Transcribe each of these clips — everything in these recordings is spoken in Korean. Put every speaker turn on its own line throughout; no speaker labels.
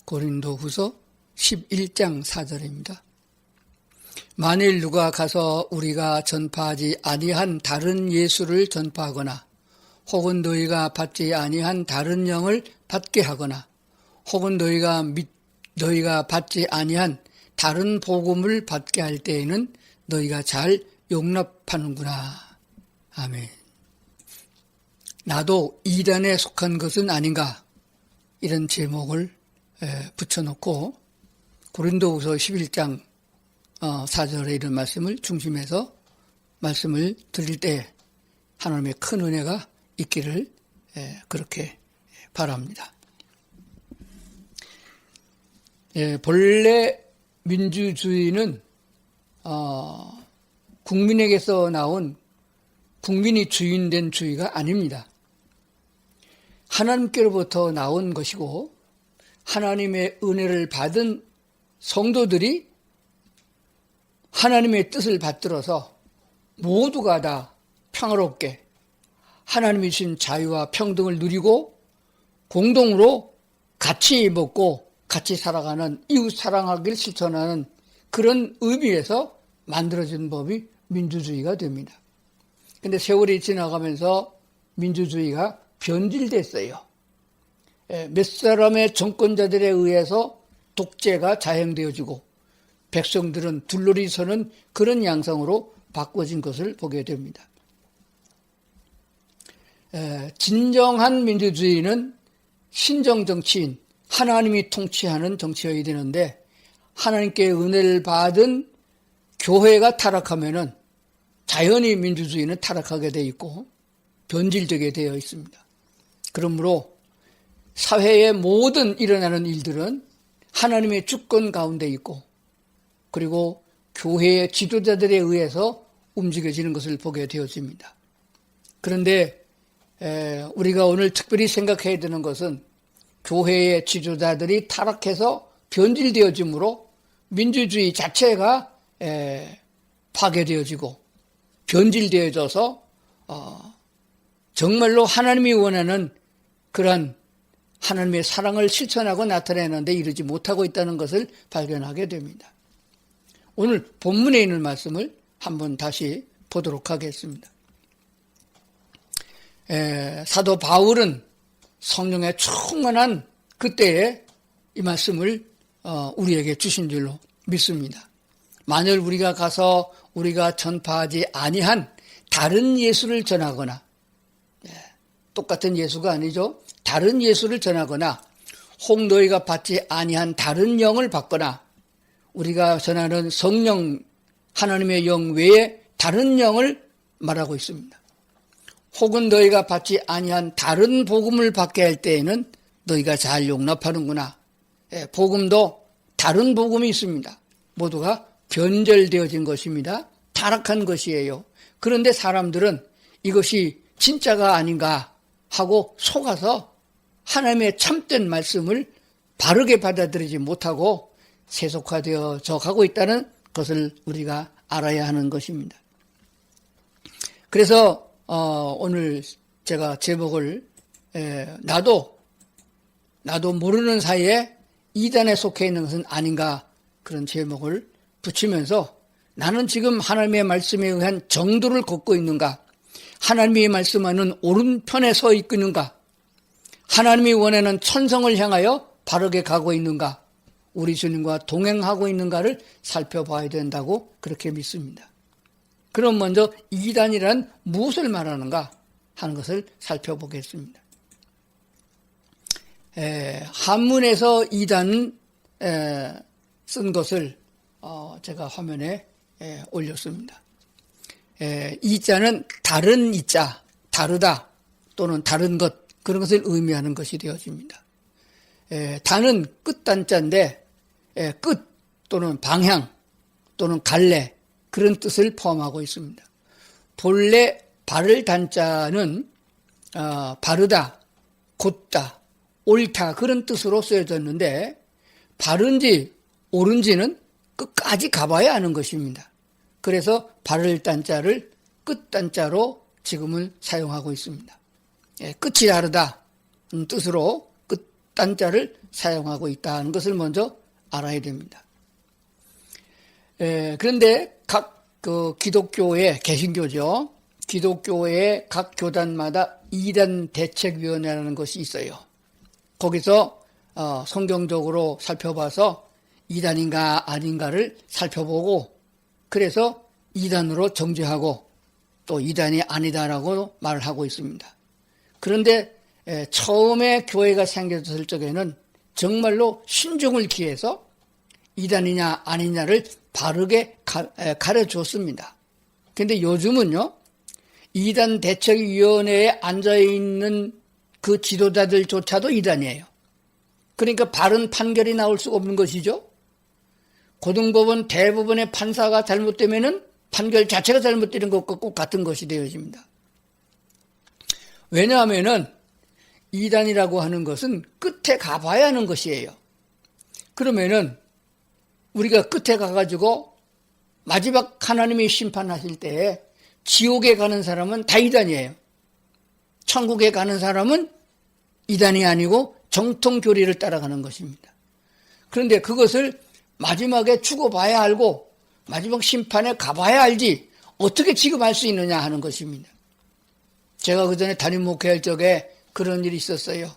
고린도후서 11장 4절입니다. 만일 누가 가서 우리가 전파하지 아니한 다른 예수를 전파하거나 혹은 너희가 받지 아니한 다른 영을 받게 하거나 혹은 너희가 받지 아니한 다른 복음을 받게 할 때에는 너희가 잘 용납하는구나. 아멘. 나도 이단에 속한 것은 아닌가, 이런 제목을 붙여놓고 고린도후서 11장 4절에 이런 말씀을 중심해서 말씀을 드릴 때 하나님의 큰 은혜가 있기를 그렇게 바랍니다. 본래 민주주의는 국민에게서 나온 국민이 주인된 주의가 아닙니다. 하나님께로부터 나온 것이고 하나님의 은혜를 받은 성도들이 하나님의 뜻을 받들어서 모두가 다 평화롭게 하나님이 주신 자유와 평등을 누리고 공동으로 같이 먹고 같이 살아가는 이웃 사랑하기를 실천하는 그런 의미에서 만들어진 법이 민주주의가 됩니다. 그런데 세월이 지나가면서 민주주의가 변질됐어요. 몇 사람의 정권자들에 의해서 독재가 자행되어지고 백성들은 둘러리 서는 그런 양상으로 바꿔진 것을 보게 됩니다. 진정한 민주주의는 신정정치인, 하나님이 통치하는 정치여야 되는데 하나님께 은혜를 받은 교회가 타락하면은 자연히 민주주의는 타락하게 되어 있고 변질되게 되어 있습니다. 그러므로 사회의 모든 일어나는 일들은 하나님의 주권 가운데 있고 그리고 교회의 지도자들에 의해서 움직여지는 것을 보게 되어집니다. 그런데 우리가 오늘 특별히 생각해야 되는 것은 교회의 지도자들이 타락해서 변질되어지므로 민주주의 자체가 파괴되어지고 변질되어져서 정말로 하나님이 원하는 그러한 하나님의 사랑을 실천하고 나타내는데 이르지 못하고 있다는 것을 발견하게 됩니다. 오늘 본문에 있는 말씀을 한번 다시 보도록 하겠습니다. 사도 바울은 성령에 충만한 그때에 이 말씀을 우리에게 주신 줄로 믿습니다. 만일 우리가 가서 우리가 전파하지 아니한 다른 예수를 전하거나, 똑같은 예수가 아니죠. 다른 예수를 전하거나 혹 너희가 받지 아니한 다른 영을 받거나 우리가 전하는 성령 하나님의 영 외에 다른 영을 말하고 있습니다. 혹은 너희가 받지 아니한 다른 복음을 받게 할 때에는 너희가 잘 용납하는구나. 복음도 다른 복음이 있습니다. 모두가 변절되어진 것입니다. 타락한 것이에요. 그런데 사람들은 이것이 진짜가 아닌가 하고 속아서 하나님의 참된 말씀을 바르게 받아들이지 못하고 세속화되어져 가고 있다는 것을 우리가 알아야 하는 것입니다. 그래서 오늘 제가 제목을 나도 모르는 사이에 이단에 속해 있는 것은 아닌가, 그런 제목을 붙이면서 나는 지금 하나님의 말씀에 의한 정도를 걷고 있는가, 하나님이 말씀하는 오른편에 서 있는가, 하나님이 원하는 천성을 향하여 바르게 가고 있는가, 우리 주님과 동행하고 있는가를 살펴봐야 된다고 그렇게 믿습니다. 그럼 먼저 이단이란 무엇을 말하는가 하는 것을 살펴보겠습니다. 한문에서 이단은 쓴 것을 제가 화면에 올렸습니다. 이자는 다른 이자, 다르다 또는 다른 것, 그런 것을 의미하는 것이 되어집니다. 단은 끝단자인데 끝 또는 방향 또는 갈래, 그런 뜻을 포함하고 있습니다. 본래 바를 단자는 바르다, 곧다, 옳다, 그런 뜻으로 쓰여졌는데 바른지 옳은지는 끝까지 가봐야 아는 것입니다. 그래서 바를 단자를 끝 단자로 지금은 사용하고 있습니다. 끝이 다르다 뜻으로 끝 딴자를 사용하고 있다는 것을 먼저 알아야 됩니다. 그런데 각 그 기독교의 개신교죠. 기독교의 각 교단마다 이단 대책위원회라는 것이 있어요. 거기서 성경적으로 살펴봐서 이단인가 아닌가를 살펴보고 그래서 이단으로 정죄하고 또 이단이 아니다라고 말을 하고 있습니다. 그런데 처음에 교회가 생겼을 적에는 정말로 신중을 기해서 이단이냐 아니냐를 바르게 가르쳐줬습니다. 그런데 요즘은요, 이단 대책위원회에 앉아있는 그 지도자들조차도 이단이에요. 그러니까 바른 판결이 나올 수가 없는 것이죠. 고등법원 대부분의 판사가 잘못되면은 판결 자체가 잘못되는 것과 꼭 같은 것이 되어집니다. 왜냐하면은 이단이라고 하는 것은 끝에 가봐야 하는 것이에요. 그러면은 우리가 끝에 가가지고 마지막 하나님이 심판하실 때에 지옥에 가는 사람은 다 이단이에요. 천국에 가는 사람은 이단이 아니고 정통교리를 따라가는 것입니다. 그런데 그것을 마지막에 죽어봐야 알고 마지막 심판에 가봐야 알지 어떻게 지금 알 수 있느냐 하는 것입니다. 제가 그전에 담임 목회할 적에 그런 일이 있었어요.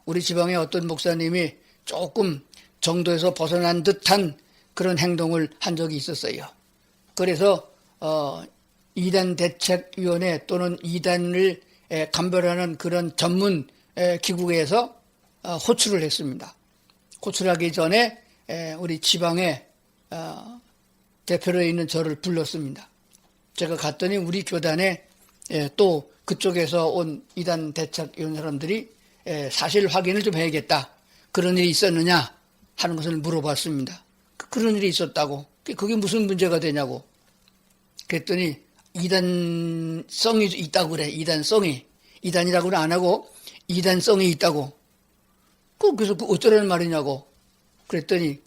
우리 지방의 어떤 목사님이 조금 정도에서 벗어난 듯한 그런 행동을 한 적이 있었어요. 그래서 이단 대책위원회 또는 이단을 감별하는 그런 전문 기구에서 호출을 했습니다. 호출하기 전에 우리 지방의 대표로 있는 저를 불렀습니다. 제가 갔더니 우리 교단에 또 그쪽에서 온 이단 대책위원 사람들이 사실 확인을 좀 해야겠다. 그런 일이 있었느냐 하는 것을 물어봤습니다. 그런 일이 있었다고. 그게 무슨 문제가 되냐고. 그랬더니 이단성이 있다고 그래. 이단성이. 이단이라고는 안 하고 이단성이 있다고. 그래서 어쩌라는 말이냐고. 그랬더니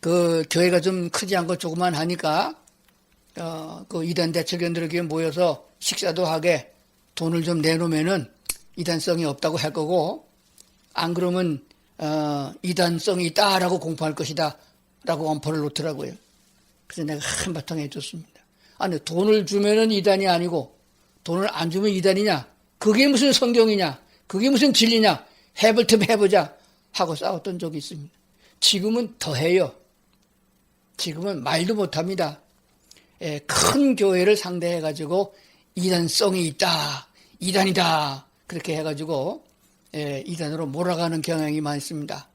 그 교회가 좀 크지 않고 조그만 하니까 그 이단 대책위원들에게 모여서 식사도 하게 돈을 좀 내놓으면은 이단성이 없다고 할 거고 안 그러면 이단성이 있다라고 공포할 것이다 라고 엄포를 놓더라고요. 그래서 내가 한바탕 해줬습니다. 아니 돈을 주면은 이단이 아니고 돈을 안 주면 이단이냐? 그게 무슨 성경이냐? 그게 무슨 진리냐? 해볼 틈 해보자 하고 싸웠던 적이 있습니다. 지금은 더해요. 지금은 말도 못합니다. 큰 교회를 상대해가지고 이단성이 있다, 이단이다 그렇게 해가지고 이단으로 몰아가는 경향이 많습니다.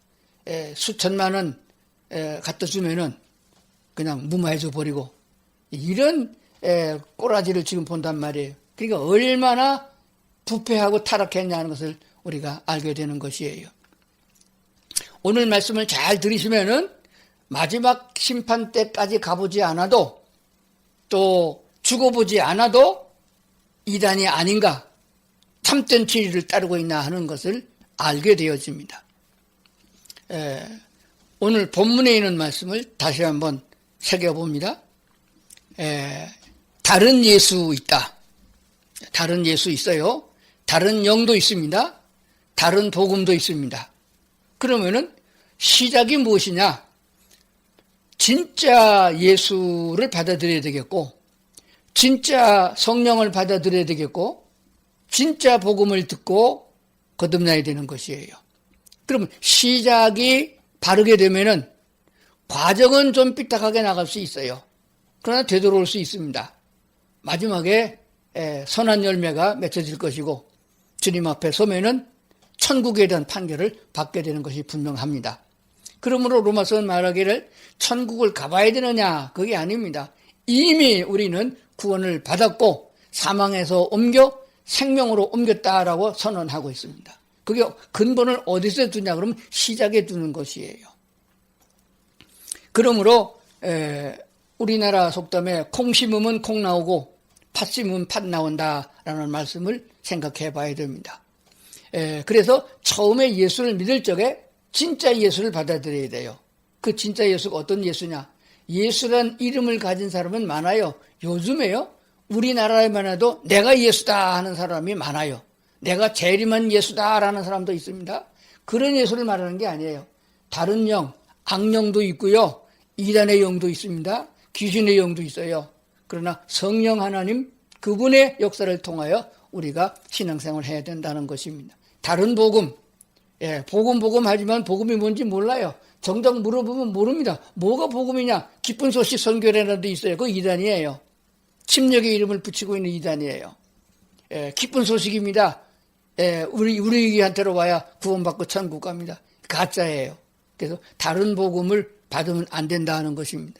수천만 원 갖다 주면은 그냥 무마해져 버리고 이런 꼬라지를 지금 본단 말이에요. 그러니까 얼마나 부패하고 타락했냐는 것을 우리가 알게 되는 것이에요. 오늘 말씀을 잘 들으시면은 마지막 심판 때까지 가보지 않아도 또 죽어보지 않아도 이단이 아닌가 참된 진리를 따르고 있나 하는 것을 알게 되어집니다. 오늘 본문에 있는 말씀을 다시 한번 새겨봅니다. 다른 예수 있다. 다른 예수 있어요. 다른 영도 있습니다. 다른 복음도 있습니다. 그러면은 시작이 무엇이냐? 진짜 예수를 받아들여야 되겠고 진짜 성령을 받아들여야 되겠고 진짜 복음을 듣고 거듭나야 되는 것이에요. 그러면 시작이 바르게 되면은 과정은 좀 삐딱하게 나갈 수 있어요. 그러나 되돌아올 수 있습니다. 마지막에 선한 열매가 맺혀질 것이고 주님 앞에 서면은 천국에 대한 판결을 받게 되는 것이 분명합니다. 그러므로 로마서는 말하기를 천국을 가봐야 되느냐? 그게 아닙니다. 이미 우리는 구원을 받았고 사망에서 옮겨 생명으로 옮겼다라고 선언하고 있습니다. 그게 근본을 어디서 두냐 그러면 시작에 두는 것이에요. 그러므로 우리나라 속담에 콩 심으면 콩 나오고 팥 심으면 팥 나온다라는 말씀을 생각해 봐야 됩니다. 그래서 처음에 예수를 믿을 적에 진짜 예수를 받아들여야 돼요. 그 진짜 예수가 어떤 예수냐? 예수란 이름을 가진 사람은 많아요. 요즘에요. 우리나라에만 해도 내가 예수다 하는 사람이 많아요. 내가 재림한 예수다라는 사람도 있습니다. 그런 예수를 말하는 게 아니에요. 다른 영, 악령도 있고요. 이단의 영도 있습니다. 귀신의 영도 있어요. 그러나 성령 하나님 그분의 역사를 통하여 우리가 신앙생활을 해야 된다는 것입니다. 다른 복음, 복음 하지만 복음이 뭔지 몰라요. 정작 물어보면 모릅니다. 뭐가 복음이냐? 기쁜 소식 선교회라도 있어요. 그거 이단이에요. 침략의 이름을 붙이고 있는 이단이에요. 기쁜 소식입니다. 우리한테로 와야 구원받고 천국 갑니다. 가짜예요. 그래서 다른 복음을 받으면 안 된다는 것입니다.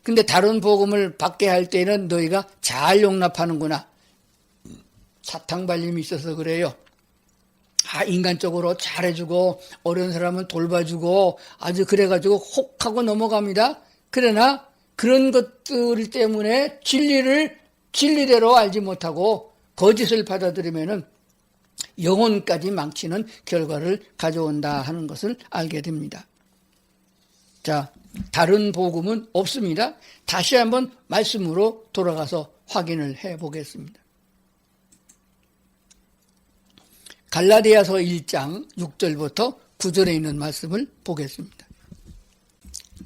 근데 다른 복음을 받게 할 때는 너희가 잘 용납하는구나. 사탕 발림이 있어서 그래요. 인간적으로 잘해주고 어려운 사람은 돌봐주고 아주 그래가지고 혹하고 넘어갑니다. 그러나 그런 것들 때문에 진리대로 알지 못하고 거짓을 받아들이면은 영혼까지 망치는 결과를 가져온다 하는 것을 알게 됩니다. 자, 다른 복음은 없습니다. 다시 한번 말씀으로 돌아가서 확인을 해 보겠습니다. 갈라디아서 1장 6절부터 9절에 있는 말씀을 보겠습니다.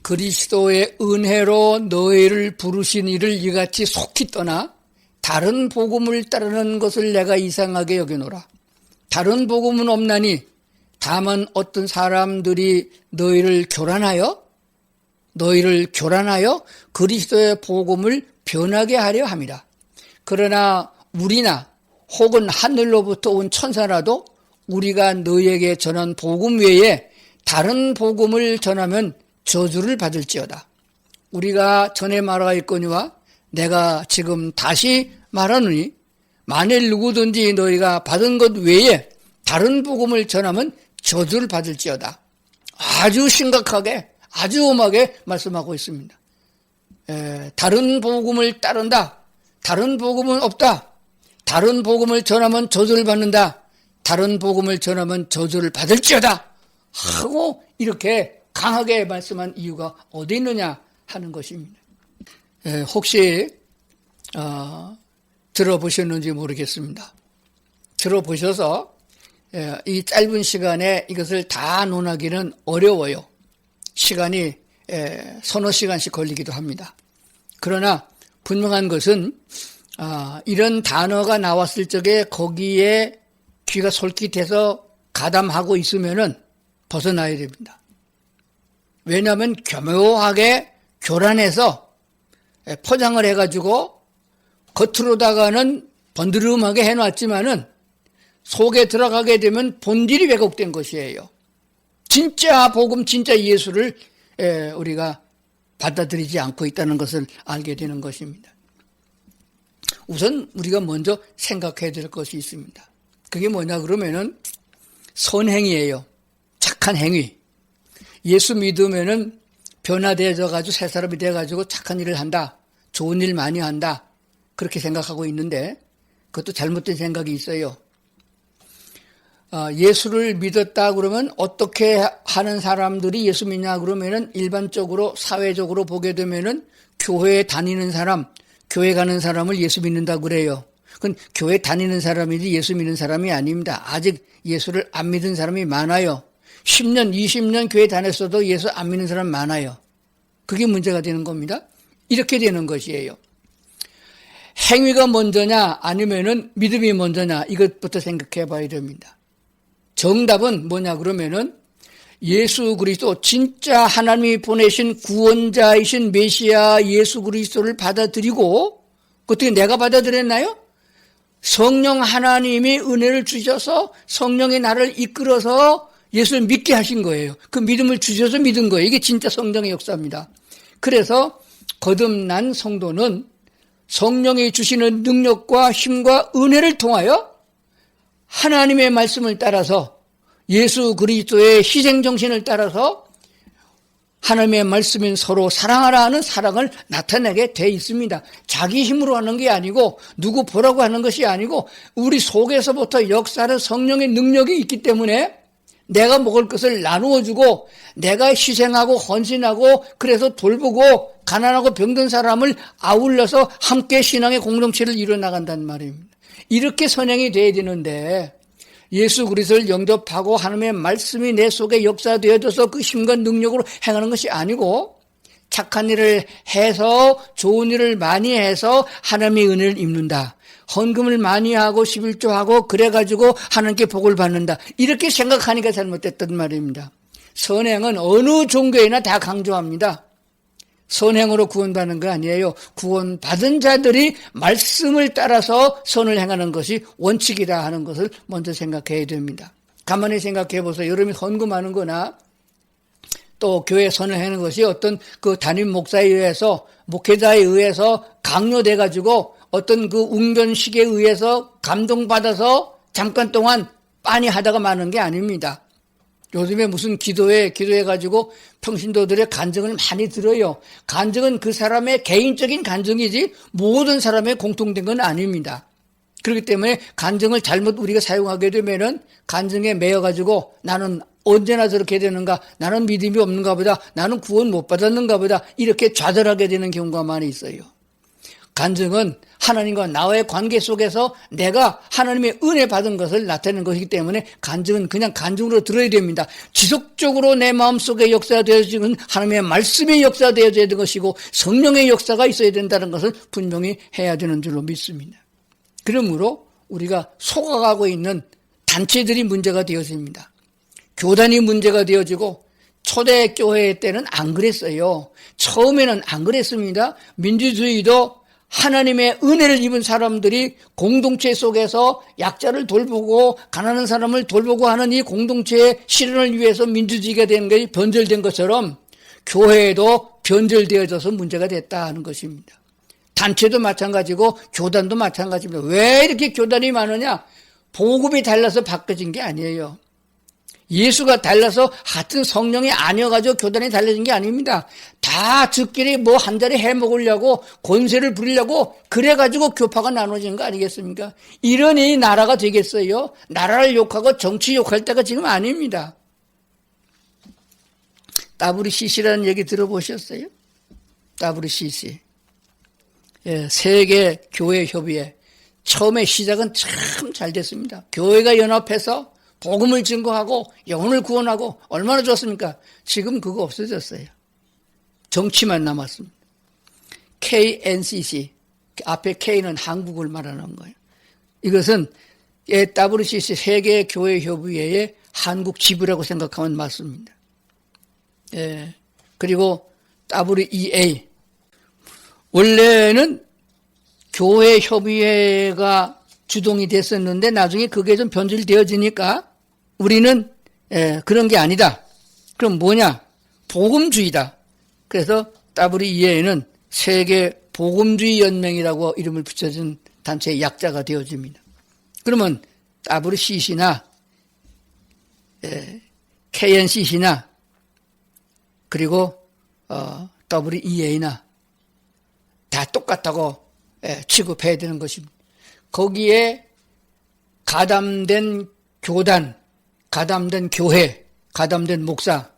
그리스도의 은혜로 너희를 부르신 이를 이같이 속히 떠나 다른 복음을 따르는 것을 내가 이상하게 여기노라. 다른 복음은 없나니 다만 어떤 사람들이 너희를 교란하여 그리스도의 복음을 변하게 하려 함이라. 그러나 우리나 혹은 하늘로부터 온 천사라도 우리가 너희에게 전한 복음 외에 다른 복음을 전하면 저주를 받을지어다. 우리가 전에 말하였거니와 내가 지금 다시 말하노니 만일 누구든지 너희가 받은 것 외에 다른 복음을 전하면 저주를 받을지어다. 아주 심각하게 아주 엄하게 말씀하고 있습니다. 다른 복음을 따른다. 다른 복음은 없다. 다른 복음을 전하면 저주를 받는다. 다른 복음을 전하면 저주를 받을지어다. 하고 이렇게 강하게 말씀한 이유가 어디 있느냐 하는 것입니다. 혹시 들어보셨는지 모르겠습니다. 들어보셔서 이 짧은 시간에 이것을 다 논하기는 어려워요. 시간이 서너 시간씩 걸리기도 합니다. 그러나 분명한 것은 이런 단어가 나왔을 적에 거기에 귀가 솔깃해서 가담하고 있으면은 벗어나야 됩니다. 왜냐하면 교묘하게 교란해서 포장을 해가지고 겉으로다가는 번드름하게 해놨지만은 속에 들어가게 되면 본질이 왜곡된 것이에요. 진짜 복음, 진짜 예수를 우리가 받아들이지 않고 있다는 것을 알게 되는 것입니다. 우선 우리가 먼저 생각해야 될 것이 있습니다. 그게 뭐냐 그러면은 선행이에요. 착한 행위. 예수 믿으면은 변화되어져가지고 새 사람이 돼가지고 착한 일을 한다. 좋은 일 많이 한다. 그렇게 생각하고 있는데 그것도 잘못된 생각이 있어요. 예수를 믿었다 그러면 어떻게 하는 사람들이 예수 믿냐 그러면은 일반적으로 사회적으로 보게 되면은 교회에 다니는 사람, 교회 가는 사람을 예수 믿는다 그래요. 그건 교회 다니는 사람이지 예수 믿는 사람이 아닙니다. 아직 예수를 안 믿은 사람이 많아요. 10년, 20년 교회 다녔어도 예수 안 믿는 사람 많아요. 그게 문제가 되는 겁니다. 이렇게 되는 것이에요. 행위가 먼저냐 아니면은 믿음이 먼저냐 이것부터 생각해 봐야 됩니다. 정답은 뭐냐 그러면은 예수 그리스도 진짜 하나님이 보내신 구원자이신 메시아 예수 그리스도를 받아들이고 어떻게 내가 받아들였나요? 성령 하나님이 은혜를 주셔서 성령이 나를 이끌어서 예수를 믿게 하신 거예요. 그 믿음을 주셔서 믿은 거예요. 이게 진짜 성령의 역사입니다. 그래서 거듭난 성도는 성령이 주시는 능력과 힘과 은혜를 통하여 하나님의 말씀을 따라서 예수 그리스도의 희생정신을 따라서 하나님의 말씀인 서로 사랑하라 하는 사랑을 나타내게 돼 있습니다. 자기 힘으로 하는 게 아니고 누구 보라고 하는 것이 아니고 우리 속에서부터 역사는 성령의 능력이 있기 때문에 내가 먹을 것을 나누어 주고 내가 희생하고 헌신하고 그래서 돌보고 가난하고 병든 사람을 아울러서 함께 신앙의 공동체를 이뤄나간다는 말입니다. 이렇게 선행이 돼야 되는데 예수 그리스도를 영접하고 하나님의 말씀이 내 속에 역사되어져서 그 힘과 능력으로 행하는 것이 아니고 착한 일을 해서 좋은 일을 많이 해서 하나님의 은혜를 입는다. 헌금을 많이 하고 11조하고 그래가지고 하나님께 복을 받는다. 이렇게 생각하니까 잘못됐단 말입니다. 선행은 어느 종교에나 다 강조합니다. 선행으로 구원받는 거 아니에요. 구원받은 자들이 말씀을 따라서 선을 행하는 것이 원칙이다 하는 것을 먼저 생각해야 됩니다. 가만히 생각해 보세요. 여러분이 헌금하는 거나 또 교회 선을 행하는 것이 어떤 그 담임 목사에 의해서 목회자에 의해서 강요돼 가지고 어떤 그 웅변식에 의해서 감동받아서 잠깐 동안 빤히 하다가 마는 게 아닙니다. 요즘에 무슨 기도해가지고 평신도들의 간증을 많이 들어요. 간증은 그 사람의 개인적인 간증이지 모든 사람의 공통된 건 아닙니다. 그렇기 때문에 간증을 잘못 우리가 사용하게 되면은 간증에 매여가지고 나는 언제나 저렇게 되는가, 나는 믿음이 없는가 보다, 나는 구원 못 받았는가 보다 이렇게 좌절하게 되는 경우가 많이 있어요. 간증은 하나님과 나와의 관계 속에서 내가 하나님의 은혜 받은 것을 나타내는 것이기 때문에 간증은 그냥 간증으로 들어야 됩니다. 지속적으로 내 마음속에 역사되어지는 하나님의 말씀이 역사되어져야 되는 것이고 성령의 역사가 있어야 된다는 것을 분명히 해야 되는 줄로 믿습니다. 그러므로 우리가 속아가고 있는 단체들이 문제가 되어집니다. 교단이 문제가 되어지고 초대교회 때는 안 그랬어요. 처음에는 안 그랬습니다. 민주주의도 하나님의 은혜를 입은 사람들이 공동체 속에서 약자를 돌보고 가난한 사람을 돌보고 하는 이 공동체의 실현을 위해서 민주주의가 된 것이 변절된 것처럼 교회에도 변절되어져서 문제가 됐다 하는 것입니다. 단체도 마찬가지고 교단도 마찬가지입니다. 왜 이렇게 교단이 많으냐? 복음이 달라서 바꿔진 게 아니에요. 예수가 달라서 같은 성령이 아니어가지고 교단이 달라진 게 아닙니다. 다 저끼리 뭐 한 자리 해먹으려고 권세를 부리려고 그래가지고 교파가 나눠진 거 아니겠습니까? 이러니 나라가 되겠어요? 나라를 욕하고 정치 욕할 때가 지금 아닙니다. WCC라는 얘기 들어보셨어요? WCC. 예, 세계 교회 협의회. 처음에 시작은 참 잘 됐습니다. 교회가 연합해서 복음을 증거하고 영혼을 구원하고 얼마나 좋습니까? 지금 그거 없어졌어요. 정치만 남았습니다. KNCC, 앞에 K는 한국을 말하는 거예요. 이것은 WCC 세계교회협의회의 한국 지부라고 생각하면 맞습니다. 예, 그리고 WEA, 원래는 교회협의회가 주동이 됐었는데 나중에 그게 좀 변질되어지니까 우리는 그런 게 아니다. 그럼 뭐냐? 복음주의다. 그래서 WEA는 세계 복음주의 연맹이라고 이름을 붙여준 단체의 약자가 되어집니다. 그러면 WCC나 KNCC나 그리고 WEA나 다 똑같다고 취급해야 되는 것입니다. 거기에 가담된 교단, 가담된 교회, 가담된 목사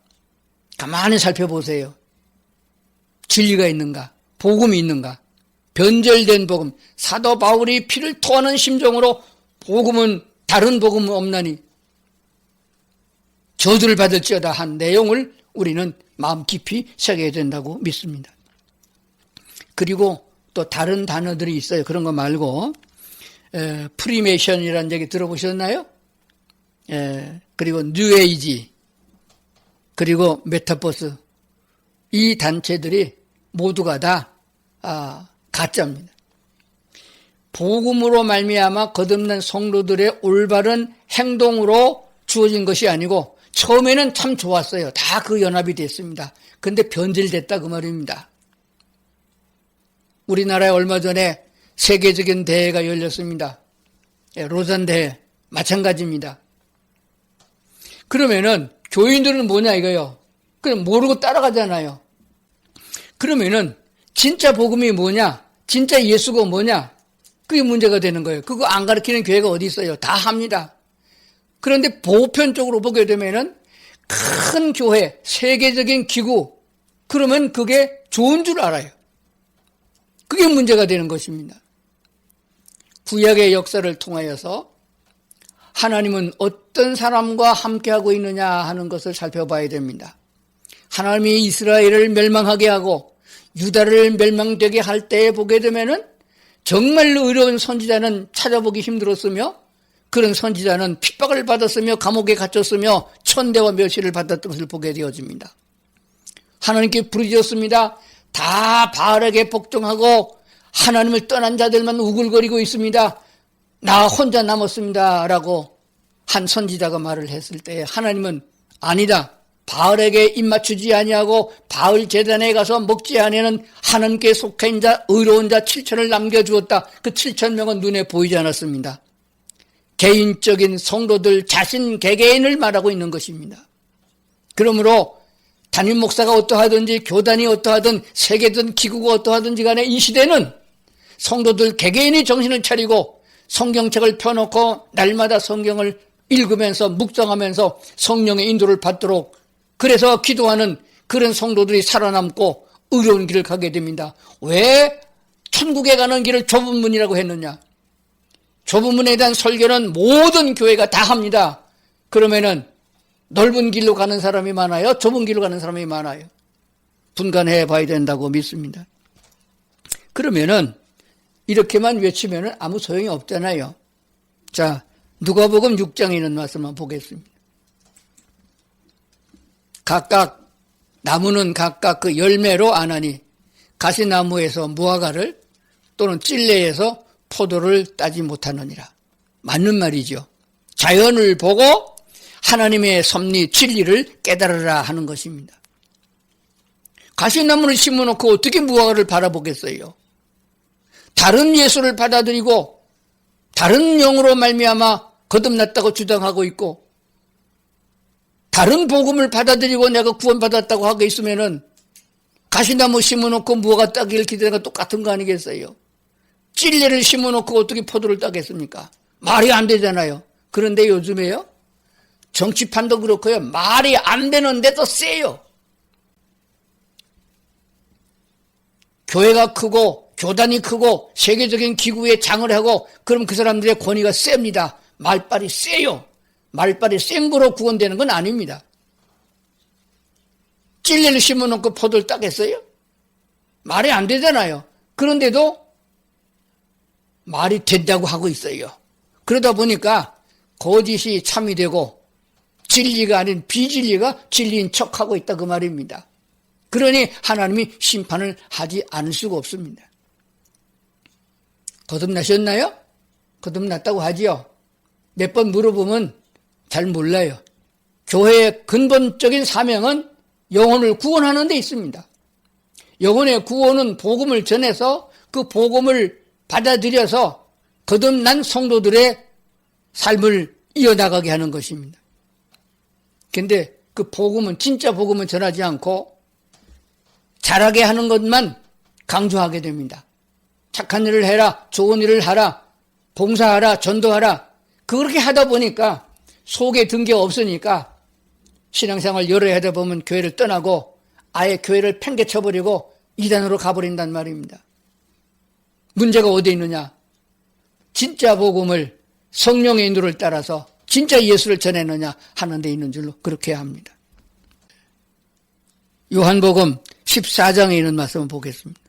가만히 살펴보세요. 진리가 있는가? 복음이 있는가? 변절된 복음, 사도 바울이 피를 토하는 심정으로 복음은 다른 복음은 없나니 저주를 받을지어다 한 내용을 우리는 마음 깊이 새겨야 된다고 믿습니다. 그리고 또 다른 단어들이 있어요. 그런 거 말고 프리메이션이라는 얘기 들어보셨나요? 그리고 뉴에이지, 그리고 메타버스, 이 단체들이 모두가 다 가짜입니다. 복음으로 말미암아 거듭난 성도들의 올바른 행동으로 주어진 것이 아니고 처음에는 참 좋았어요. 다 그 연합이 됐습니다. 근데 변질됐다 그 말입니다. 우리나라에 얼마 전에 세계적인 대회가 열렸습니다. 로잔 대회 마찬가지입니다. 그러면은 교인들은 뭐냐 이거요. 그냥 모르고 따라가잖아요. 그러면은 진짜 복음이 뭐냐? 진짜 예수가 뭐냐? 그게 문제가 되는 거예요. 그거 안 가르치는 교회가 어디 있어요? 다 합니다. 그런데 보편적으로 보게 되면은 큰 교회, 세계적인 기구, 그러면 그게 좋은 줄 알아요. 그게 문제가 되는 것입니다. 구약의 역사를 통하여서 하나님은 어떤 사람과 함께하고 있느냐 하는 것을 살펴봐야 됩니다. 하나님이 이스라엘을 멸망하게 하고 유다를 멸망되게 할 때에 보게 되면은 정말로 의로운 선지자는 찾아보기 힘들었으며 그런 선지자는 핍박을 받았으며 감옥에 갇혔으며 천대와 멸시를 받았던 것을 보게 되어집니다. 하나님께 부르짖었습니다. 다 바알에게 복종하고 하나님을 떠난 자들만 우글거리고 있습니다. 나 혼자 남았습니다 라고 한 선지자가 말을 했을 때 하나님은 아니다. 바알에게 입맞추지 아니하고 바알 제단에 가서 먹지 아니하는 하나님께 속한 자 의로운 자 7천을 남겨주었다. 그 7천 명은 눈에 보이지 않았습니다. 개인적인 성도들 자신 개개인을 말하고 있는 것입니다. 그러므로 담임 목사가 어떠하든지 교단이 어떠하든 세계든 기구가 어떠하든지 간에 이 시대는 성도들 개개인이 정신을 차리고 성경책을 펴놓고 날마다 성경을 읽으면서 묵상하면서 성령의 인도를 받도록 그래서 기도하는 그런 성도들이 살아남고 의로운 길을 가게 됩니다. 왜 천국에 가는 길을 좁은 문이라고 했느냐? 좁은 문에 대한 설교는 모든 교회가 다 합니다. 그러면은 넓은 길로 가는 사람이 많아요? 좁은 길로 가는 사람이 많아요? 분간해 봐야 된다고 믿습니다. 그러면은 이렇게만 외치면은 아무 소용이 없잖아요. 자, 누가복음 6장에 있는 말씀만 보겠습니다. 각각 나무는 각각 그 열매로 아나니 가시나무에서 무화과를 또는 찔레에서 포도를 따지 못하느니라. 맞는 말이죠. 자연을 보고 하나님의 섭리 진리를 깨달으라 하는 것입니다. 가시나무를 심어놓고 어떻게 무화과를 바라보겠어요? 다른 예수를 받아들이고 다른 영으로 말미암아 거듭났다고 주장하고 있고 다른 복음을 받아들이고 내가 구원받았다고 하고 있으면은 가시나무 심어놓고 무화과 따기를 기대는 건 똑같은 거 아니겠어요? 찔레를 심어놓고 어떻게 포도를 따겠습니까? 말이 안 되잖아요. 그런데 요즘에요 정치판도 그렇고요 말이 안 되는데도 세요. 교회가 크고 교단이 크고 세계적인 기구에 장을 하고 그럼 그 사람들의 권위가 셉니다. 말빨이 세요. 말빨이 센 거로 구원되는 건 아닙니다. 찔레를 심어놓고 포도를 따겠어요? 말이 안 되잖아요. 그런데도 말이 된다고 하고 있어요. 그러다 보니까 거짓이 참이 되고 진리가 아닌 비진리가 진리인 척하고 있다 그 말입니다. 그러니 하나님이 심판을 하지 않을 수가 없습니다. 거듭나셨나요? 거듭났다고 하지요. 몇 번 물어보면 잘 몰라요. 교회의 근본적인 사명은 영혼을 구원하는 데 있습니다. 영혼의 구원은 복음을 전해서 그 복음을 받아들여서 거듭난 성도들의 삶을 이어나가게 하는 것입니다. 그런데 그 복음은 진짜 복음은 전하지 않고 잘하게 하는 것만 강조하게 됩니다. 착한 일을 해라, 좋은 일을 하라, 봉사하라, 전도하라. 그렇게 하다 보니까 속에 든 게 없으니까 신앙생활 여러 해 하다 보면 교회를 떠나고 아예 교회를 팽개쳐버리고 이단으로 가버린단 말입니다. 문제가 어디 있느냐? 진짜 복음을 성령의 인도를 따라서 진짜 예수를 전했느냐 하는 데 있는 줄로 그렇게 합니다. 요한복음 14장에 있는 말씀을 보겠습니다.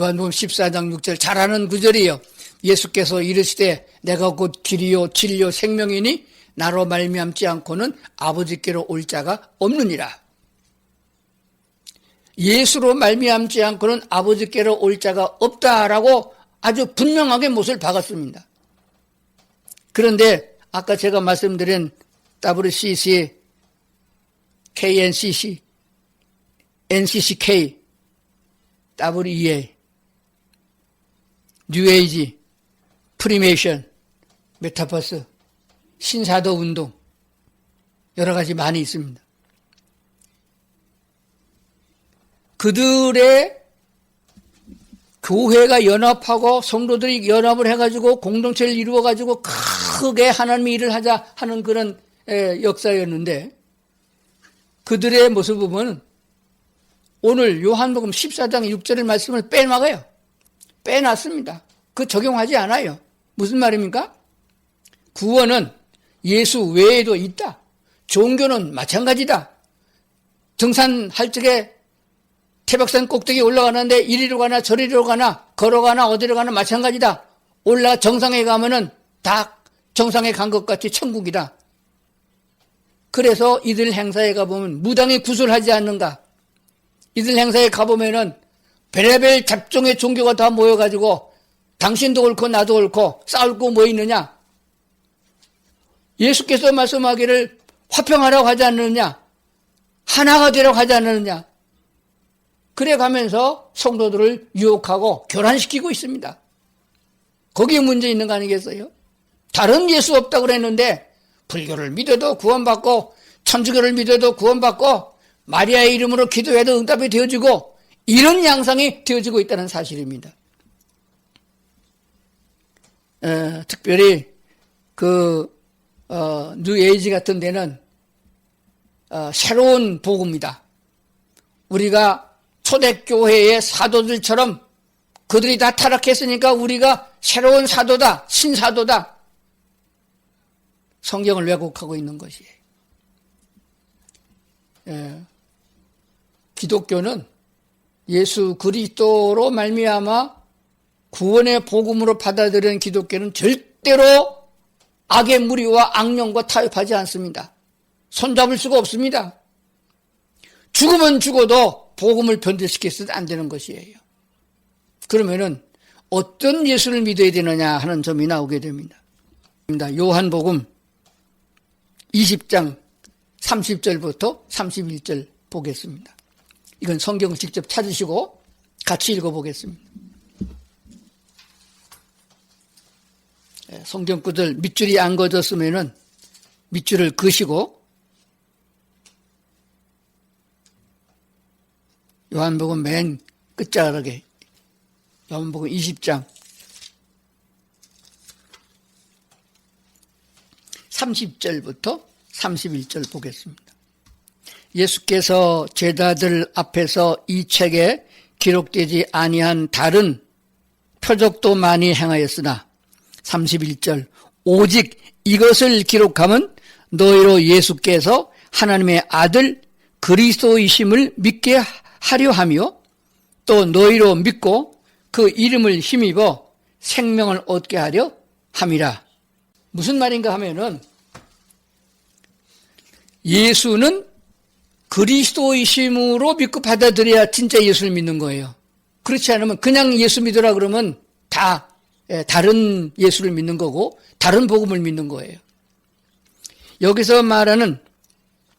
요한복음 14장 6절 잘 아는 구절이에요. 예수께서 이르시되 내가 곧 길이요 진리요 생명이니 나로 말미암지 않고는 아버지께로 올 자가 없느니라. 예수로 말미암지 않고는 아버지께로 올 자가 없다라고 아주 분명하게 못을 박았습니다. 그런데 아까 제가 말씀드린 WCC, KNCC, NCCK, WEA, 뉴에이지, 프리메이션, 메타버스, 신사도 운동 여러 가지 많이 있습니다. 그들의 교회가 연합하고 성도들이 연합을 해가지고 공동체를 이루어가지고 크게 하나님의 일을 하자 하는 그런 역사였는데 그들의 모습을 보면 오늘 요한복음 14장 6절의 말씀을 빼막아요. 빼놨습니다. 그 적용하지 않아요. 무슨 말입니까? 구원은 예수 외에도 있다. 종교는 마찬가지다. 등산할 적에 태백산 꼭대기 올라가는데 이리로 가나 저리로 가나 걸어가나 어디로 가나 마찬가지다. 올라 정상에 가면은 다 정상에 간 것 같이 천국이다. 그래서 이들 행사에 가보면 무당이 구슬하지 않는가? 이들 행사에 가보면은 별의별 잡종의 종교가 다 모여가지고 당신도 옳고 나도 옳고 싸울 거 뭐 있느냐? 예수께서 말씀하기를 화평하라고 하지 않느냐? 하나가 되라고 하지 않느냐? 그래 가면서 성도들을 유혹하고 교란시키고 있습니다. 거기에 문제 있는 거 아니겠어요? 다른 예수 없다고 그랬는데 불교를 믿어도 구원받고 천주교를 믿어도 구원받고 마리아의 이름으로 기도해도 응답이 되어지고 이런 양상이 되어지고 있다는 사실입니다. 특별히 뉴에이지 같은 데는 새로운 복음이다. 우리가 초대교회의 사도들처럼 그들이 다 타락했으니까 우리가 새로운 사도다, 신사도다. 성경을 왜곡하고 있는 것이에요. 기독교는 예수 그리스도로 말미암아 구원의 복음으로 받아들이는 기독교는 절대로 악의 무리와 악령과 타협하지 않습니다. 손잡을 수가 없습니다. 죽으면 죽어도 복음을 변질시켜서는 안 되는 것이에요. 그러면은 어떤 예수를 믿어야 되느냐 하는 점이 나오게 됩니다. 요한복음 20장 30절부터 31절 보겠습니다. 이건 성경을 직접 찾으시고 같이 읽어보겠습니다. 성경구들 밑줄이 안 걷었으면은 밑줄을 그시고 요한복음 맨 끝자락에 요한복음 20장 30절부터 31절 보겠습니다. 예수께서 제자들 앞에서 이 책에 기록되지 아니한 다른 표적도 많이 행하였으나 31절 오직 이것을 기록하면 너희로 예수께서 하나님의 아들 그리스도이심을 믿게 하려 하며 또 너희로 믿고 그 이름을 힘입어 생명을 얻게 하려 함이라. 무슨 말인가 하면은 예수는 그리스도이심으로 믿고 받아들여야 진짜 예수를 믿는 거예요. 그렇지 않으면 그냥 예수 믿으라 그러면 다 다른 예수를 믿는 거고 다른 복음을 믿는 거예요. 여기서 말하는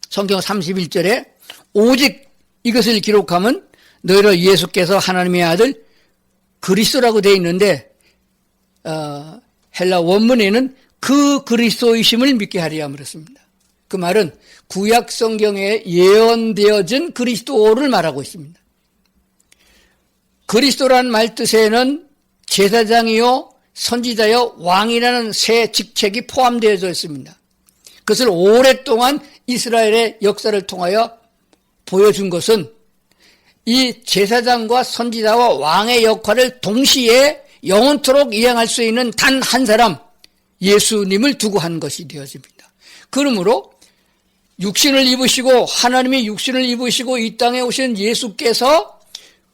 성경 31절에 오직 이것을 기록하면 너희로 예수께서 하나님의 아들 그리스도라고 되어 있는데 헬라 원문에는 그 그리스도이심을 믿게 하리라 그랬습니다. 그 말은 구약 성경에 예언되어진 그리스도를 말하고 있습니다. 그리스도란 말 뜻에는 제사장이요 선지자요 왕이라는 세 직책이 포함되어져 있습니다. 그것을 오랫동안 이스라엘의 역사를 통하여 보여준 것은 이 제사장과 선지자와 왕의 역할을 동시에 영원토록 이행할 수 있는 단 한 사람 예수님을 두고 한 것이 되어집니다. 그러므로 육신을 입으시고 하나님이 육신을 입으시고 이 땅에 오신 예수께서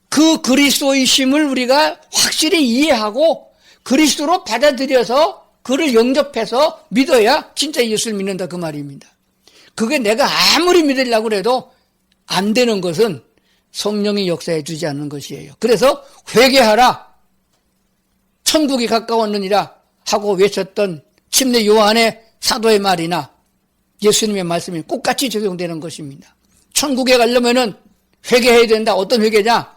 그 그리스도이심을 우리가 확실히 이해하고 그리스도로 받아들여서 그를 영접해서 믿어야 진짜 예수를 믿는다 그 말입니다. 그게 내가 아무리 믿으려고 해도 안 되는 것은 성령이 역사해 주지 않는 것이에요. 그래서 회개하라 천국이 가까웠느니라 하고 외쳤던 침례 요한의 사도의 말이나 예수님의 말씀이 똑같이 적용되는 것입니다. 천국에 가려면은 회개해야 된다. 어떤 회개냐?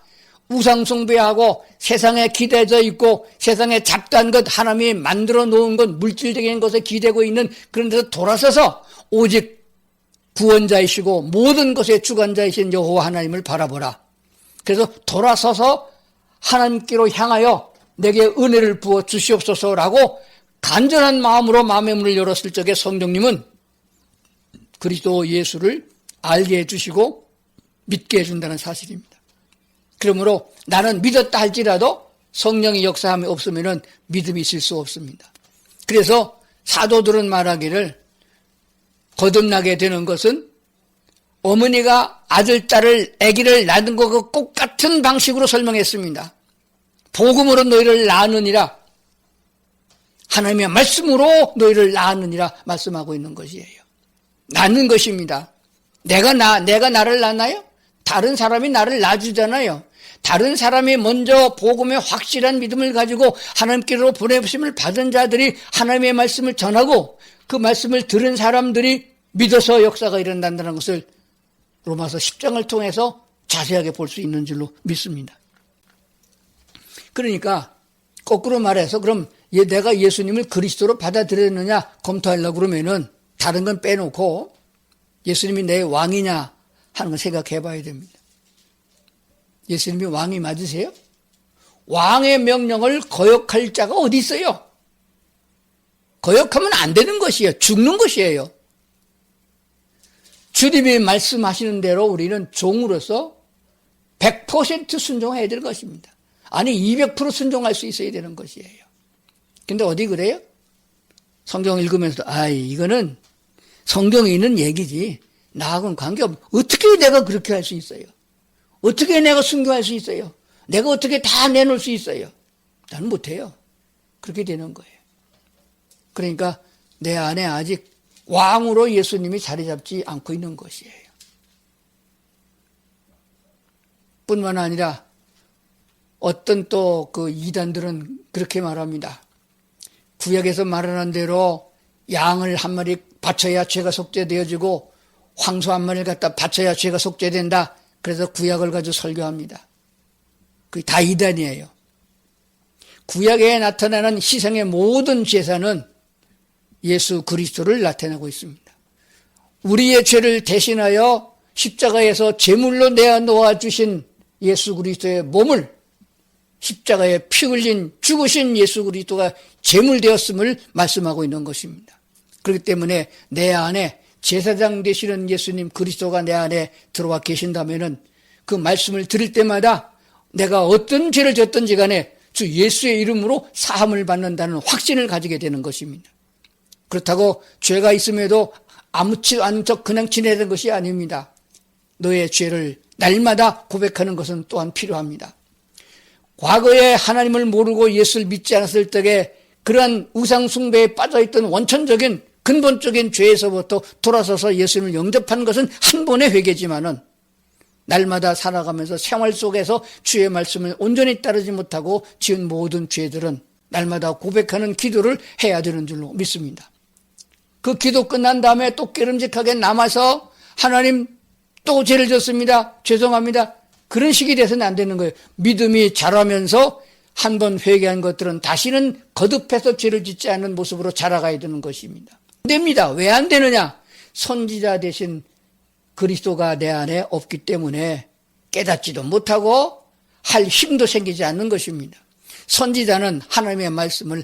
우상 숭배하고 세상에 기대져 있고 세상에 잡다한 것 하나님이 만들어 놓은 것 물질적인 것에 기대고 있는 그런 데서 돌아서서 오직 구원자이시고 모든 것의 주관자이신 여호와 하나님을 바라보라. 그래서 돌아서서 하나님께로 향하여 내게 은혜를 부어 주시옵소서라고 간절한 마음으로 마음의 문을 열었을 적에 성령님은 그리스도 예수를 알게 해주시고 믿게 해준다는 사실입니다. 그러므로 나는 믿었다 할지라도 성령의 역사함이 없으면 믿음이 있을 수 없습니다. 그래서 사도들은 말하기를 거듭나게 되는 것은 어머니가 아들, 딸을, 아기를 낳는 것과 똑같은 방식으로 설명했습니다. 복음으로 너희를 낳느니라. 하나님의 말씀으로 너희를 낳느니라 말씀하고 있는 것이에요. 낳는 것입니다. 내가 나를 낳나요? 다른 사람이 나를 낳아주잖아요. 다른 사람이 먼저 복음의 확실한 믿음을 가지고 하나님께로 보내심을 받은 자들이 하나님의 말씀을 전하고 그 말씀을 들은 사람들이 믿어서 역사가 일어난다는 것을 로마서 10장을 통해서 자세하게 볼 수 있는 줄로 믿습니다. 그러니까 거꾸로 말해서 그럼 내가 예수님을 그리스도로 받아들였느냐 검토하려고 그러면은 다른 건 빼놓고 예수님이 내 왕이냐 하는 걸 생각해 봐야 됩니다. 예수님이 왕이 맞으세요? 왕의 명령을 거역할 자가 어디 있어요? 거역하면 안 되는 것이에요. 죽는 것이에요. 주님이 말씀하시는 대로 우리는 종으로서 100% 순종해야 될 것입니다. 아니 200% 순종할 수 있어야 되는 것이에요. 근데 어디 그래요? 성경 읽으면서도 이거는 성경에 있는 얘기지 나하고는 관계없어. 어떻게 내가 그렇게 할 수 있어요? 어떻게 내가 순교할 수 있어요? 내가 어떻게 다 내놓을 수 있어요? 나는 못해요. 그렇게 되는 거예요. 그러니까 내 안에 아직 왕으로 예수님이 자리 잡지 않고 있는 것이에요. 뿐만 아니라 어떤 또 그 이단들은 그렇게 말합니다. 구약에서 말하는 대로 양을 한 마리 바쳐야 죄가 속죄되어지고 황소 한 마리를 갖다 바쳐야 죄가 속죄된다. 그래서 구약을 가지고 설교합니다. 그게 다 이단이에요. 구약에 나타나는 희생의 모든 제사는 예수 그리스도를 나타내고 있습니다. 우리의 죄를 대신하여 십자가에서 제물로 내어놓아 주신 예수 그리스도의 몸을 십자가에 피 흘린 죽으신 예수 그리스도가 제물되었음을 말씀하고 있는 것입니다. 그렇기 때문에 내 안에 제사장 되시는 예수님 그리스도가 내 안에 들어와 계신다면은 그 말씀을 들을 때마다 내가 어떤 죄를 졌든지 간에 주 예수의 이름으로 사함을 받는다는 확신을 가지게 되는 것입니다. 그렇다고 죄가 있음에도 아무렇지도 않은 척 그냥 지내는 것이 아닙니다. 너의 죄를 날마다 고백하는 것은 또한 필요합니다. 과거에 하나님을 모르고 예수를 믿지 않았을 때에 그러한 우상 숭배에 빠져있던 원천적인 근본적인 죄에서부터 돌아서서 예수님을 영접한 것은 한 번의 회개지만은 날마다 살아가면서 생활 속에서 주의 말씀을 온전히 따르지 못하고 지은 모든 죄들은 날마다 고백하는 기도를 해야 되는 줄로 믿습니다. 그 기도 끝난 다음에 또 깨름직하게 남아서 하나님 또 죄를 졌습니다. 죄송합니다. 그런 식이 돼서는 안 되는 거예요. 믿음이 자라면서 한 번 회개한 것들은 다시는 거듭해서 죄를 짓지 않는 모습으로 자라가야 되는 것입니다. 안 됩니다. 왜 안 되느냐? 선지자 대신 그리스도가 내 안에 없기 때문에 깨닫지도 못하고 할 힘도 생기지 않는 것입니다. 선지자는 하나님의 말씀을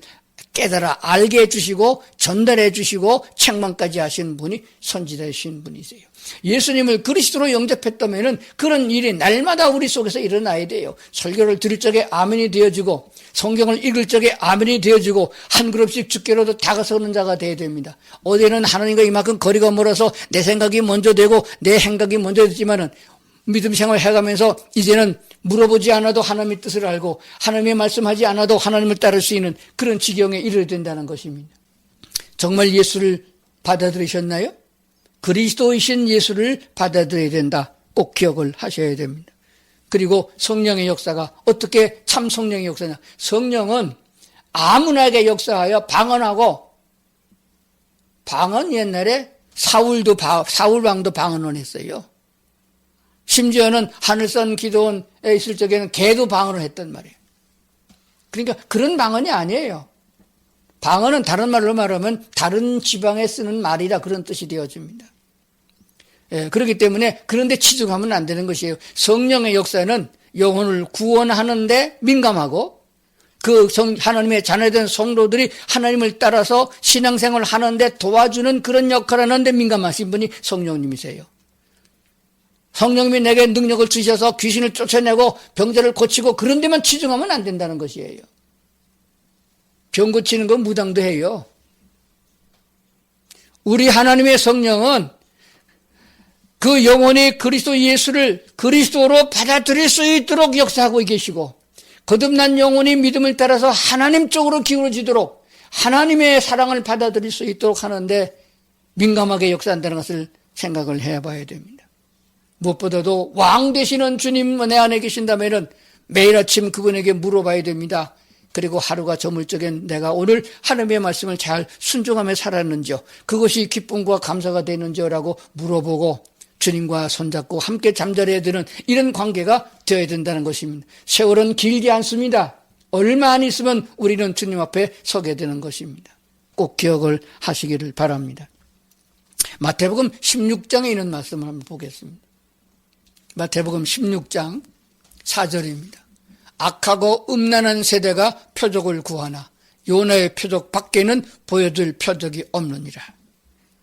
깨달아 알게 해주시고 전달해 주시고 책망까지 하신 분이 선지자이신 분이세요. 예수님을 그리스도로 영접했다면 그런 일이 날마다 우리 속에서 일어나야 돼요. 설교를 들을 적에 아멘이 되어지고 성경을 읽을 적에 아멘이 되어지고 한 그릇씩 주께로도 다가서는 자가 되어야 됩니다. 어제는 하나님과 이만큼 거리가 멀어서 내 생각이 먼저 되고 내 행각이 먼저 됐지만은 믿음 생활 해가면서 이제는 물어보지 않아도 하나님의 뜻을 알고 하나님의 말씀하지 않아도 하나님을 따를 수 있는 그런 지경에 이르게 된다는 것입니다. 정말 예수를 받아들이셨나요? 그리스도이신 예수를 받아들여야 된다. 꼭 기억을 하셔야 됩니다. 그리고 성령의 역사가 어떻게 참 성령의 역사냐? 성령은 아무나에게 역사하여 방언하고, 방언 옛날에 사울 왕도 방언을 했어요. 심지어는 하늘선 기도원에 있을 적에는 개도 방언을 했단 말이에요. 그러니까 그런 방언이 아니에요. 방언은 다른 말로 말하면 다른 지방에 쓰는 말이라 그런 뜻이 되어집니다. 예, 그렇기 때문에 그런데 치중하면 안 되는 것이에요. 성령의 역사는 영혼을 구원하는데 민감하고 그 하나님의 자녀된 성도들이 하나님을 따라서 신앙생활을 하는데 도와주는 그런 역할을 하는데 민감하신 분이 성령님이세요. 성령님이 내게 능력을 주셔서 귀신을 쫓아내고 병자를 고치고 그런 데만 치중하면 안 된다는 것이에요. 병 고치는 건 무당도 해요. 우리 하나님의 성령은 그 영혼이 그리스도 예수를 그리스도로 받아들일 수 있도록 역사하고 계시고, 거듭난 영혼이 믿음을 따라서 하나님 쪽으로 기울어지도록 하나님의 사랑을 받아들일 수 있도록 하는데 민감하게 역사한다는 것을 생각을 해봐야 됩니다. 무엇보다도 왕 되시는 주님 내 안에 계신다면 매일 아침 그분에게 물어봐야 됩니다. 그리고 하루가 저물 적에 내가 오늘 하나님의 말씀을 잘 순종하며 살았는지요, 그것이 기쁨과 감사가 되는지요라고 물어보고 주님과 손잡고 함께 잠자리에 드는 이런 관계가 되어야 된다는 것입니다. 세월은 길지 않습니다. 얼마 안 있으면 우리는 주님 앞에 서게 되는 것입니다. 꼭 기억을 하시기를 바랍니다. 마태복음 16장에 있는 말씀을 한번 보겠습니다. 마태복음 16장 4절입니다. 악하고 음란한 세대가 표적을 구하나 요나의 표적 밖에는 보여줄 표적이 없느니라.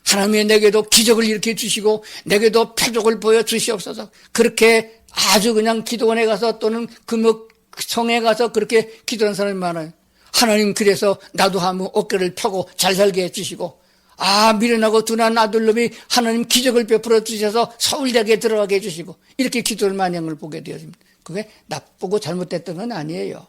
하나님이 내게도 기적을 일으켜 주시고 내게도 표적을 보여주시옵소서. 그렇게 아주 그냥 기도원에 가서 또는 성에 가서 그렇게 기도하는 사람이 많아요. 하나님, 그래서 나도 한번 어깨를 펴고 잘 살게 해주시고, 미련하고 둔한 아들놈이 하나님 기적을 베풀어 주셔서 서울대학에 들어가게 해주시고, 이렇게 기도를 많이 한 걸 보게 되었습니다. 그게 나쁘고 잘못됐던 건 아니에요.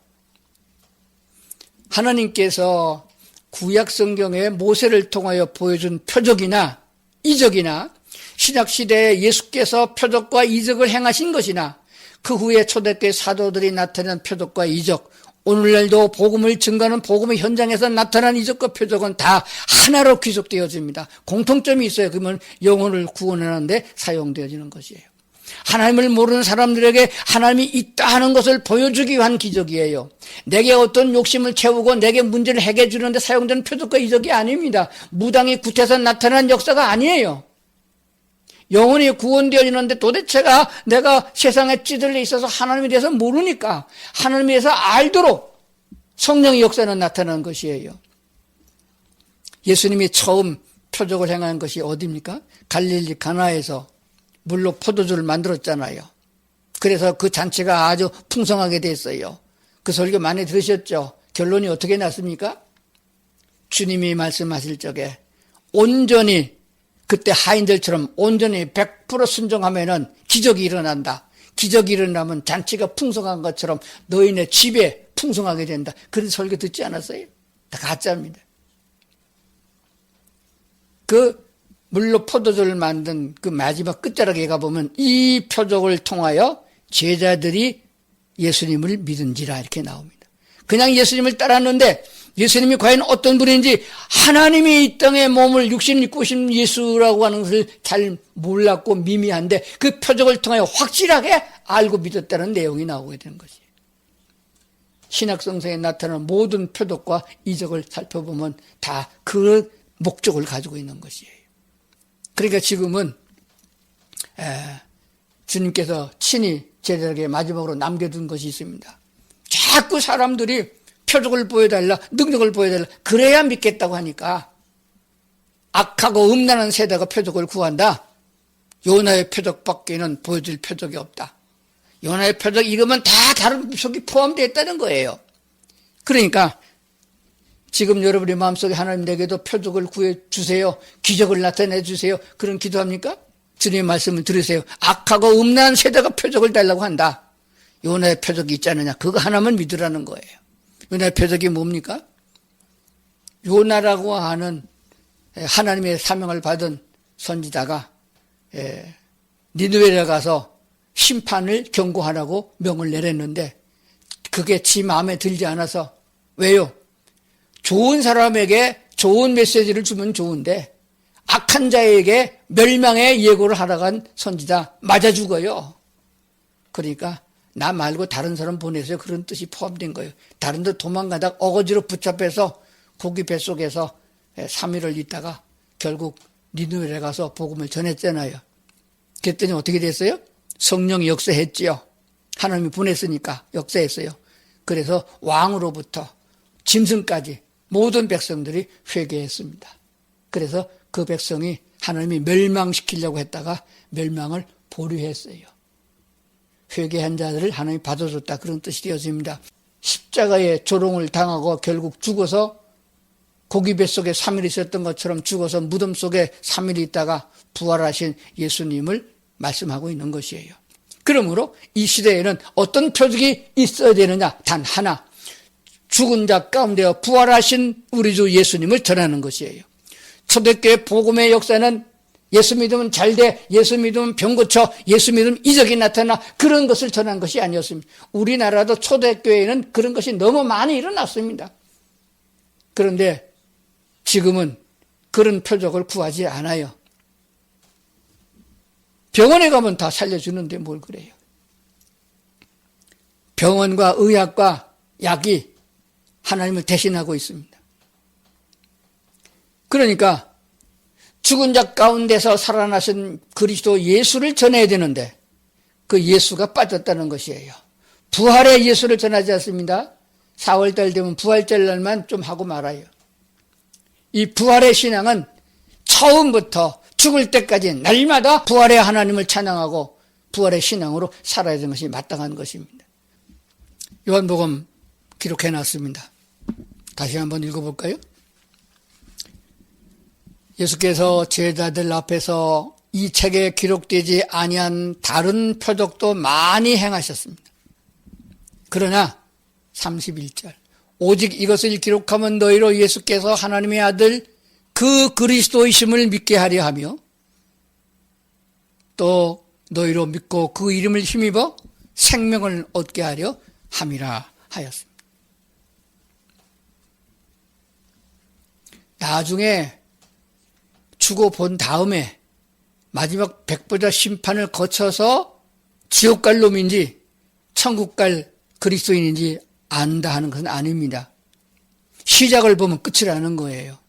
하나님께서 구약 성경에 모세를 통하여 보여준 표적이나 이적이나 신약시대에 예수께서 표적과 이적을 행하신 것이나 그 후에 초대교회 사도들이 나타낸 표적과 이적, 오늘날도 복음을 증거하는 복음의 현장에서 나타난 이적과 표적은 다 하나로 귀속되어집니다. 공통점이 있어요. 그러면 영혼을 구원하는데 사용되어지는 것이에요. 하나님을 모르는 사람들에게 하나님이 있다 하는 것을 보여주기 위한 기적이에요. 내게 어떤 욕심을 채우고 내게 문제를 해결해 주는데 사용되는 표적과 이적이 아닙니다. 무당이 굿해서 나타난 역사가 아니에요. 영혼이 구원되어지는데 도대체가 내가 세상에 찌들려 있어서 하나님에 대해서 모르니까 하나님에 대해서 알도록 성령의 역사는 나타나는 것이에요. 예수님이 처음 표적을 행한 것이 어디입니까? 갈릴리 가나에서 물로 포도주를 만들었잖아요. 그래서 그 잔치가 아주 풍성하게 됐어요. 그 설교 많이 들으셨죠? 결론이 어떻게 났습니까? 주님이 말씀하실 적에 온전히, 그때 하인들처럼 온전히 100% 순종하면은 기적이 일어난다. 기적이 일어나면 잔치가 풍성한 것처럼 너희네 집에 풍성하게 된다. 그런 설교 듣지 않았어요? 다 가짜입니다. 그 물로 포도주를 만든 그 마지막 끝자락에 가보면 이 표적을 통하여 제자들이 예수님을 믿은지라 이렇게 나옵니다. 그냥 예수님을 따랐는데 예수님이 과연 어떤 분인지, 하나님이 이 땅에 몸을 육신을 입고 오신 예수라고 하는 것을 잘 몰랐고 미미한데 그 표적을 통하여 확실하게 알고 믿었다는 내용이 나오게 되는 것이에요. 신약성서에 나타나는 모든 표적과 이적을 살펴보면 다 그 목적을 가지고 있는 것이에요. 그러니까 지금은 주님께서 친히 제자에게 마지막으로 남겨둔 것이 있습니다. 자꾸 사람들이 표적을 보여달라, 능력을 보여달라, 그래야 믿겠다고 하니까 악하고 음란한 세대가 표적을 구한다. 요나의 표적밖에는 보여줄 표적이 없다. 요나의 표적 이거면 다 다른 표적이 포함되어 있다는 거예요. 그러니까 지금 여러분의 마음속에 하나님 내게도 표적을 구해주세요, 기적을 나타내주세요, 그런 기도합니까? 주님의 말씀을 들으세요. 악하고 음란한 세대가 표적을 달라고 한다. 요나의 표적이 있지 않느냐, 그거 하나만 믿으라는 거예요. 요나의 표적이 뭡니까? 요나라고 하는 하나님의 사명을 받은 선지자가 니느웨에 가서 심판을 경고하라고 명을 내렸는데 그게 지 마음에 들지 않아서, 왜요? 좋은 사람에게 좋은 메시지를 주면 좋은데 악한 자에게 멸망의 예고를 하러 간 선지자 맞아 죽어요. 그러니까 나 말고 다른 사람 보내세요, 그런 뜻이 포함된 거예요. 다른 데 도망가다가 어거지로 붙잡혀서 고기 뱃속에서 3일을 있다가 결국 니느웨에 가서 복음을 전했잖아요. 그랬더니 어떻게 됐어요? 성령이 역사했지요. 하나님이 보냈으니까 역사했어요. 그래서 왕으로부터 짐승까지 모든 백성들이 회개했습니다. 그래서 그 백성이 하나님이 멸망시키려고 했다가 멸망을 보류했어요. 회개한 자들을 하나님이 받아줬다, 그런 뜻이 되어집니다. 십자가에 조롱을 당하고 결국 죽어서 고기 뱃속에 3일 있었던 것처럼 죽어서 무덤 속에 3일 있다가 부활하신 예수님을 말씀하고 있는 것이에요. 그러므로 이 시대에는 어떤 표적이 있어야 되느냐? 단 하나, 죽은 자 가운데 부활하신 우리 주 예수님을 전하는 것이에요. 초대교회 복음의 역사는 예수 믿으면 잘 돼, 예수 믿으면 병 고쳐, 예수 믿으면 이적이 나타나, 그런 것을 전한 것이 아니었습니다. 우리나라도 초대교회에는 그런 것이 너무 많이 일어났습니다. 그런데 지금은 그런 표적을 구하지 않아요. 병원에 가면 다 살려주는데 뭘 그래요. 병원과 의학과 약이 하나님을 대신하고 있습니다. 그러니까 죽은 자 가운데서 살아나신 그리스도 예수를 전해야 되는데 그 예수가 빠졌다는 것이에요. 부활의 예수를 전하지 않습니다. 4월달 되면 부활절 날만 좀 하고 말아요. 이 부활의 신앙은 처음부터 죽을 때까지 날마다 부활의 하나님을 찬양하고 부활의 신앙으로 살아야 되는 것이 마땅한 것입니다. 요한복음 기록해놨습니다. 다시 한번 읽어볼까요? 예수께서 제자들 앞에서 이 책에 기록되지 아니한 다른 표적도 많이 행하셨습니다. 그러나 31절 오직 이것을 기록하면 너희로 예수께서 하나님의 아들 그 그리스도이심을 믿게 하려 하며 또 너희로 믿고 그 이름을 힘입어 생명을 얻게 하려 함이라 하였습니다. 나중에 죽어 본 다음에 마지막 백보자 심판을 거쳐서 지옥 갈 놈인지 천국 갈 그리스도인인지 안다 하는 것은 아닙니다. 시작을 보면 끝이라는 거예요.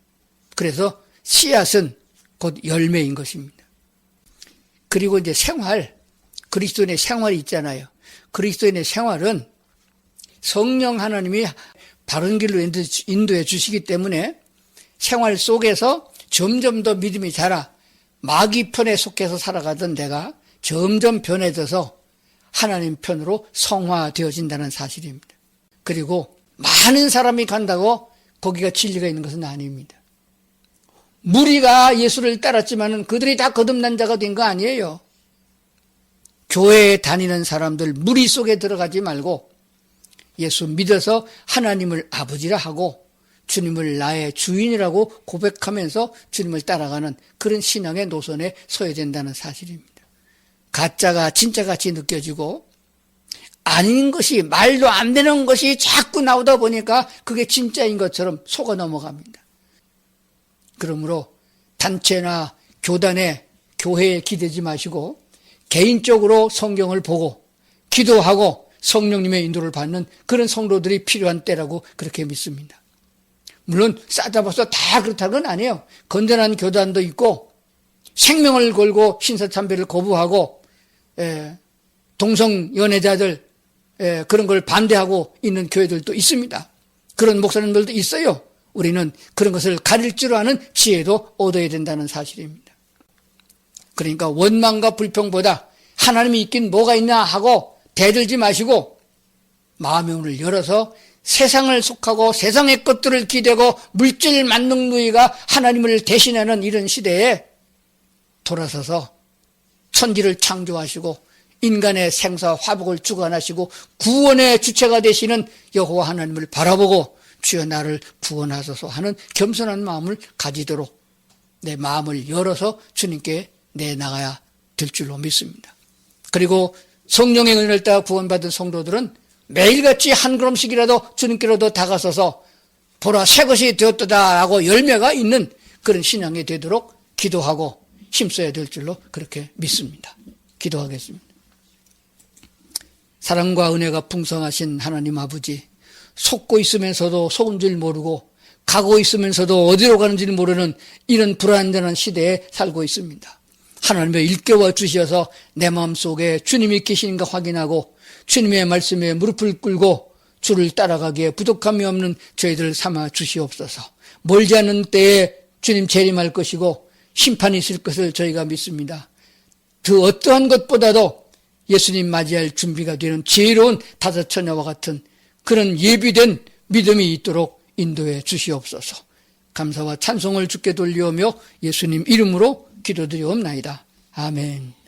그래서 씨앗은 곧 열매인 것입니다. 그리고 이제 생활, 그리스도인의 생활이 있잖아요. 그리스도인의 생활은 성령 하나님이 바른 길로 인도해 주시기 때문에 생활 속에서 점점 더 믿음이 자라 마귀 편에 속해서 살아가던 내가 점점 변해져서 하나님 편으로 성화되어진다는 사실입니다. 그리고 많은 사람이 간다고 거기가 진리가 있는 것은 아닙니다. 무리가 예수를 따랐지만 그들이 다 거듭난 자가 된 거 아니에요. 교회에 다니는 사람들 무리 속에 들어가지 말고 예수 믿어서 하나님을 아버지라 하고 주님을 나의 주인이라고 고백하면서 주님을 따라가는 그런 신앙의 노선에 서야 된다는 사실입니다. 가짜가 진짜같이 느껴지고 아닌 것이 말도 안 되는 것이 자꾸 나오다 보니까 그게 진짜인 것처럼 속아 넘어갑니다. 그러므로 단체나 교단에 교회에 기대지 마시고 개인적으로 성경을 보고 기도하고 성령님의 인도를 받는 그런 성도들이 필요한 때라고 그렇게 믿습니다. 물론 싸잡아서 다 그렇다는 건 아니에요. 건전한 교단도 있고 생명을 걸고 신사참배를 거부하고 동성연애자들 그런 걸 반대하고 있는 교회들도 있습니다. 그런 목사님들도 있어요. 우리는 그런 것을 가릴 줄 아는 지혜도 얻어야 된다는 사실입니다. 그러니까 원망과 불평보다 하나님이 있긴 뭐가 있나 하고 대들지 마시고 마음의 문을 열어서 세상을 속하고 세상의 것들을 기대고 물질 만능주의가 하나님을 대신하는 이런 시대에 돌아서서 천지를 창조하시고 인간의 생사 화복을 주관하시고 구원의 주체가 되시는 여호와 하나님을 바라보고 주여 나를 구원하소서 하는 겸손한 마음을 가지도록 내 마음을 열어서 주님께 내나가야 될 줄로 믿습니다. 그리고 성령의 은혜를 따라 구원받은 성도들은 매일같이 한 걸음씩이라도 주님께로도 다가서서 보라 새것이 되었도다 하고 열매가 있는 그런 신앙이 되도록 기도하고 힘써야 될 줄로 그렇게 믿습니다. 기도하겠습니다. 사랑과 은혜가 풍성하신 하나님 아버지, 속고 있으면서도 속은 줄 모르고 가고 있으면서도 어디로 가는지 모르는 이런 불안전한 시대에 살고 있습니다. 하나님의 일깨워 주셔서 내 마음속에 주님이 계시는가 확인하고 주님의 말씀에 무릎을 꿇고 주를 따라가기에 부족함이 없는 저희들 삼아 주시옵소서. 멀지 않은 때에 주님 재림할 것이고 심판이 있을 것을 저희가 믿습니다. 그 어떠한 것보다도 예수님 맞이할 준비가 되는 지혜로운 다섯 처녀와 같은 그런 예비된 믿음이 있도록 인도해 주시옵소서. 감사와 찬송을 주께 돌리오며 예수님 이름으로 기도드리옵나이다. 아멘.